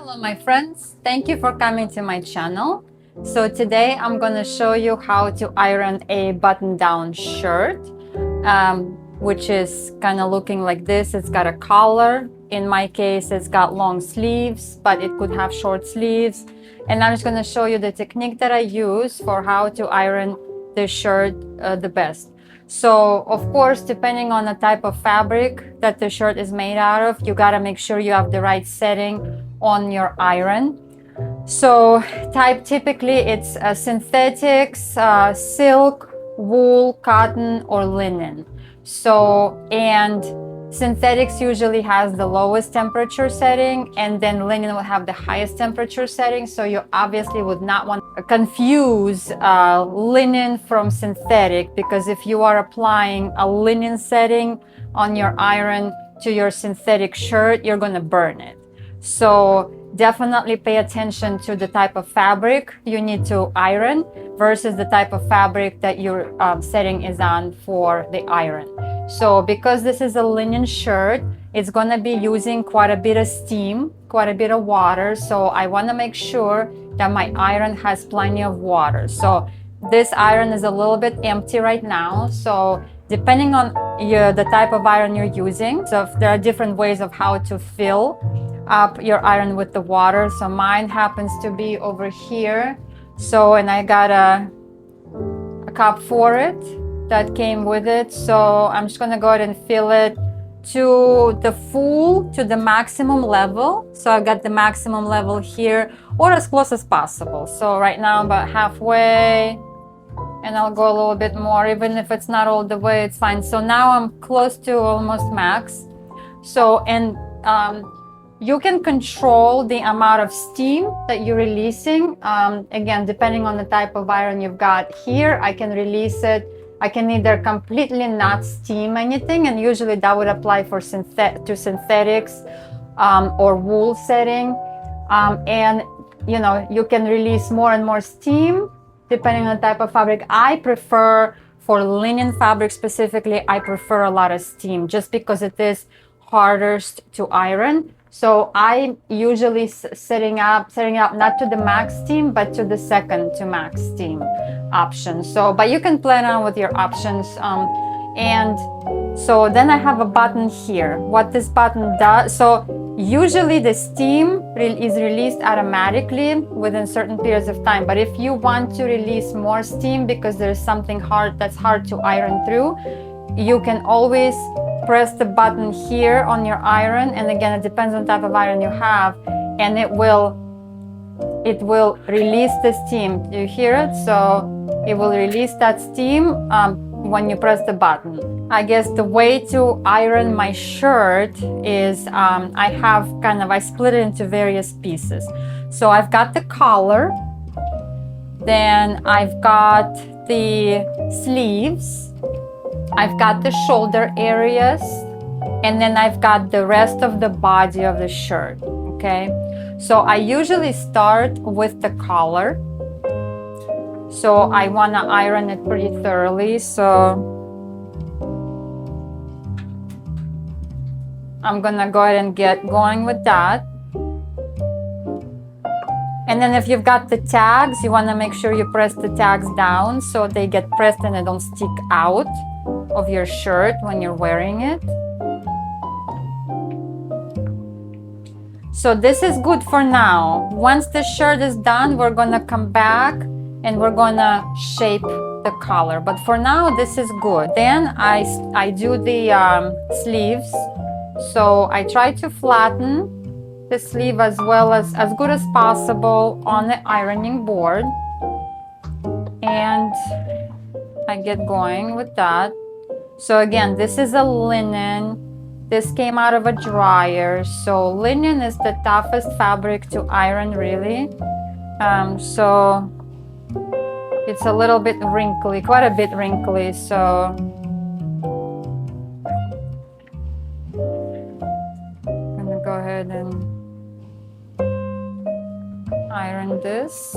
Hello my friends, thank you for coming to my channel. So today I'm going to show you how to iron a button-down shirt, which is kind of looking like this. It's got a collar. In my case, it's got long sleeves, but it could have short sleeves. And I'm just going to show you the technique that I use for how to iron this shirt the best. So of course, depending on the type of fabric that the shirt is made out of, you got to make sure you have the right setting on your iron. So typically it's synthetics, silk, wool, cotton, or linen. And synthetics usually has the lowest temperature setting, and then linen will have the highest temperature setting. So you obviously would not want to confuse linen from synthetic, because if you are applying a linen setting on your iron to your synthetic shirt, you're going to burn it. So definitely pay attention to the type of fabric you need to iron versus the type of fabric that your setting is on for the iron. So because this is a linen shirt, it's going to be using quite a bit of steam, quite a bit of water. So I want to make sure that my iron has plenty of water. So this iron is a little bit empty right now. So depending on the type of iron you're using, so if there are different ways of how to fill up your iron with the water. So mine happens to be over here. So, and I got a cup for it that came with it. So I'm just gonna go ahead and fill it to the maximum level. So I've got the maximum level here, or as close as possible. So right now I'm about halfway, and I'll go a little bit more. Even if it's not all the way, it's fine. So now I'm close to almost max. So, and you can control the amount of steam that you're releasing. Again, depending on the type of iron you've got here, I can release it. I can either completely not steam anything, and usually that would apply for synthetics or wool setting. And you know, you can release more and more steam depending on the type of fabric. I prefer, for linen fabric specifically, I prefer a lot of steam just because it is hardest to iron. So I usually setting up not to the max steam, but to the second to max steam option. So, but you can play around with your options. And so then I have a button here. What this button does, so usually the steam is released automatically within certain periods of time. But if you want to release more steam because there's something that's hard to iron through, you can always press the button here on your iron, and again, it depends on the type of iron you have, and it will release the steam. Do you hear it? So it will release that steam when you press the button. I guess the way to iron my shirt is I split it into various pieces. So I've got the collar, then I've got the sleeves, I've got the shoulder areas, and then I've got the rest of the body of the shirt, okay? So I usually start with the collar. So I want to iron it pretty thoroughly. So I'm going to go ahead and get going with that. And then if you've got the tags, you want to make sure you press the tags down so they get pressed and they don't stick out of your shirt when you're wearing it. So this is good for now. Once the shirt is done, we're gonna come back and we're gonna shape the collar. But for now, this is good. Then I do the sleeves. So I try to flatten the sleeve as good as possible on the ironing board. And I get going with that. So again, this is a linen. This came out of a dryer. So linen is the toughest fabric to iron, really. So it's a little bit wrinkly, quite a bit wrinkly. So I'm gonna go ahead and iron this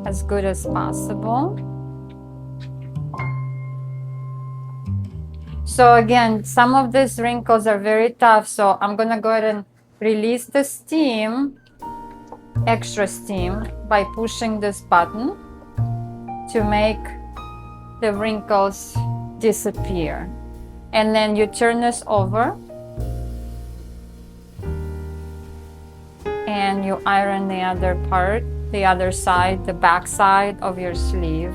as good as possible. So again, some of these wrinkles are very tough, so I'm gonna go ahead and release the steam, extra steam, by pushing this button to make the wrinkles disappear. And then you turn this over and you iron the other part, the other side, the back side of your sleeve.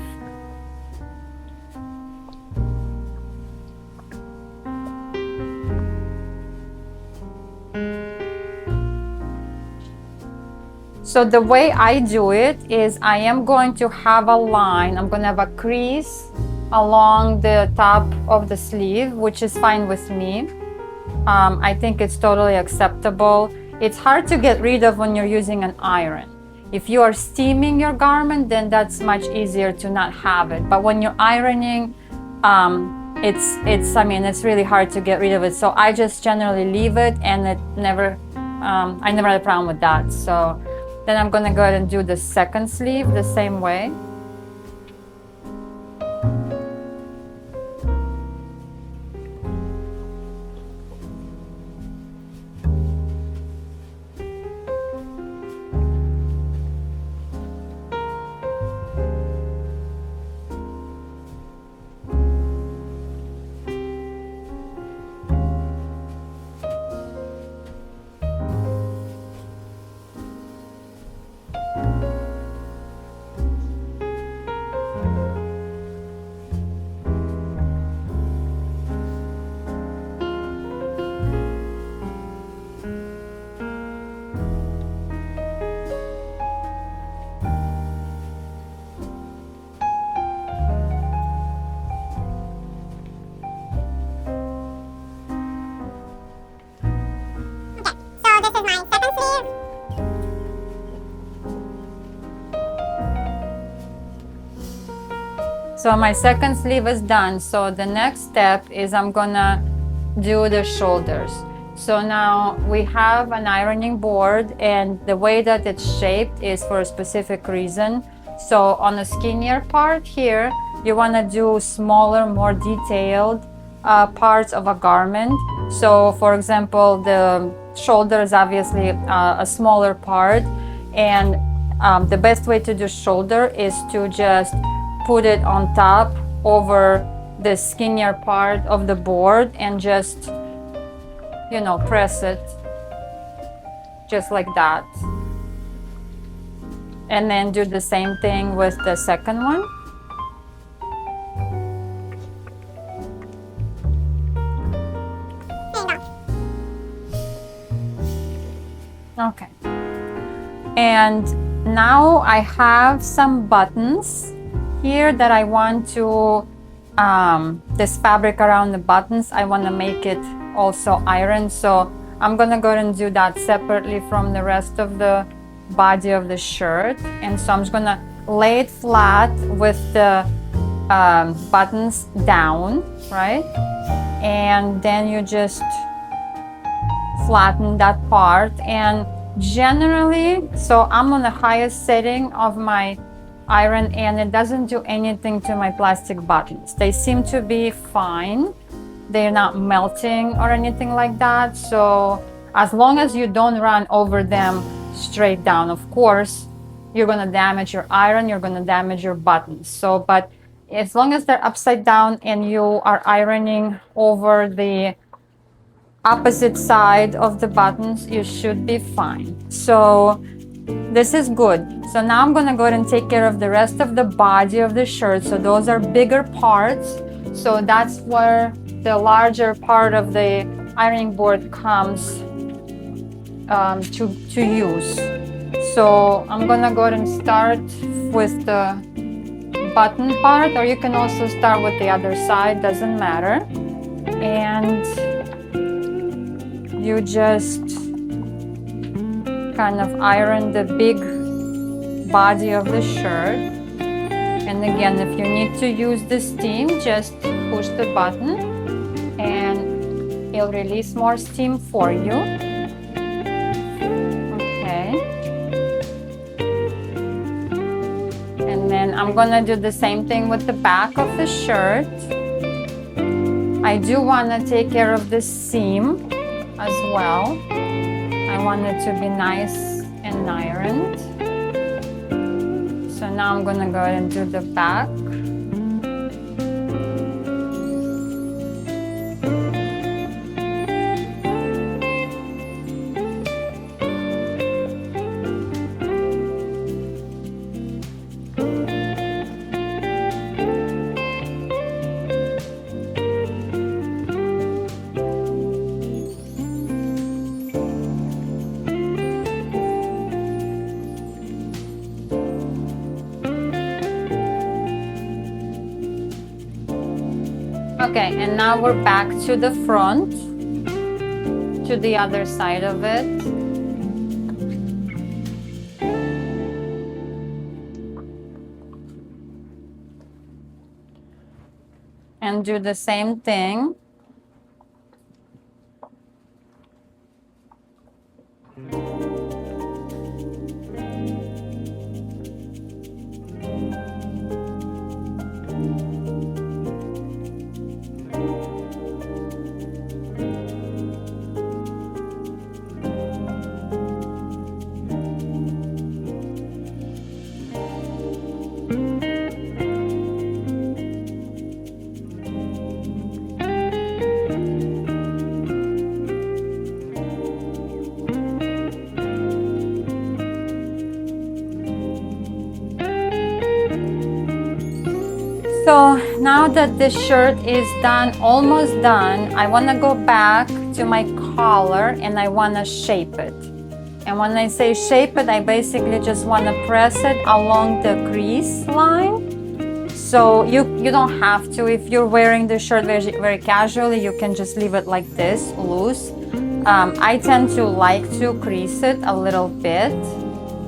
So the way I do it is I am going to have a line, I'm going to have a crease along the top of the sleeve, which is fine with me. I think it's totally acceptable. It's hard to get rid of when you're using an iron. If you are steaming your garment, then that's much easier to not have it. But when you're ironing, it's really hard to get rid of it. So I just generally leave it, and I never had a problem with that. So then I'm gonna go ahead and do the second sleeve the same way. So my second sleeve is done. So the next step is I'm gonna do the shoulders. So now we have an ironing board, and the way that it's shaped is for a specific reason. So on the skinnier part here, you wanna do smaller, more detailed parts of a garment. So for example, the shoulder is obviously a smaller part, and the best way to do shoulder is to just put it on top over the skinnier part of the board and just, press it just like that. And then do the same thing with the second one. Okay. And now I have some buttons here that I want to, this fabric around the buttons, I want to make it also iron. So I'm gonna go ahead and do that separately from the rest of the body of the shirt. And so I'm just gonna lay it flat with the buttons down, right? And then you just flatten that part. And generally, so I'm on the highest setting of my iron, and it doesn't do anything to my plastic buttons. They seem to be fine. They're not melting or anything like that. So as long as you don't run over them straight down, of course, you're gonna damage your iron, you're gonna damage your buttons. So, but as long as they're upside down and you are ironing over the opposite side of the buttons, you should be fine. So this is good. So now I'm gonna go ahead and take care of the rest of the body of the shirt. So those are bigger parts. So that's where the larger part of the ironing board comes to use. So I'm gonna go ahead and start with the button part, or you can also start with the other side, doesn't matter. And you just kind of iron the big body of the shirt. And again, if you need to use the steam, just push the button and it'll release more steam for you. Okay. And then I'm gonna do the same thing with the back of the shirt. I do wanna take care of the seam as well. I want it to be nice and ironed. So now I'm gonna go ahead and do the back. Okay, and now we're back to the front, to the other side of it. And do the same thing. So now that this shirt is done, almost done, I want to go back to my collar and I want to shape it. And when I say shape it, I basically just want to press it along the crease line. So you don't have to. If you're wearing the shirt very casually, you can just leave it like this, loose. I tend to like to crease it a little bit,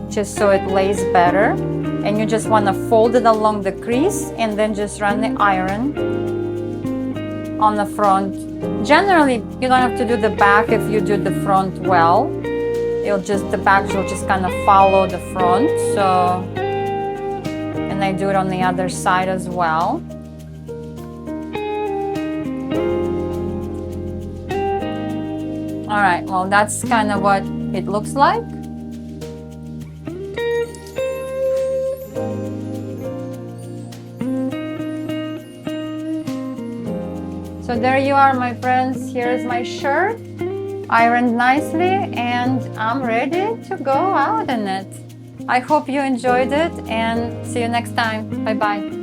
just so it lays better. And you just want to fold it along the crease and then just run the iron on the front. Generally, you don't have to do the back if you do the front well. The back will just kind of follow the front. So, and I do it on the other side as well. All right, well, that's kind of what it looks like. So there you are, my friends. Here's my shirt, ironed nicely, and I'm ready to go out in it. I hope you enjoyed it, and see you next time. Bye-bye.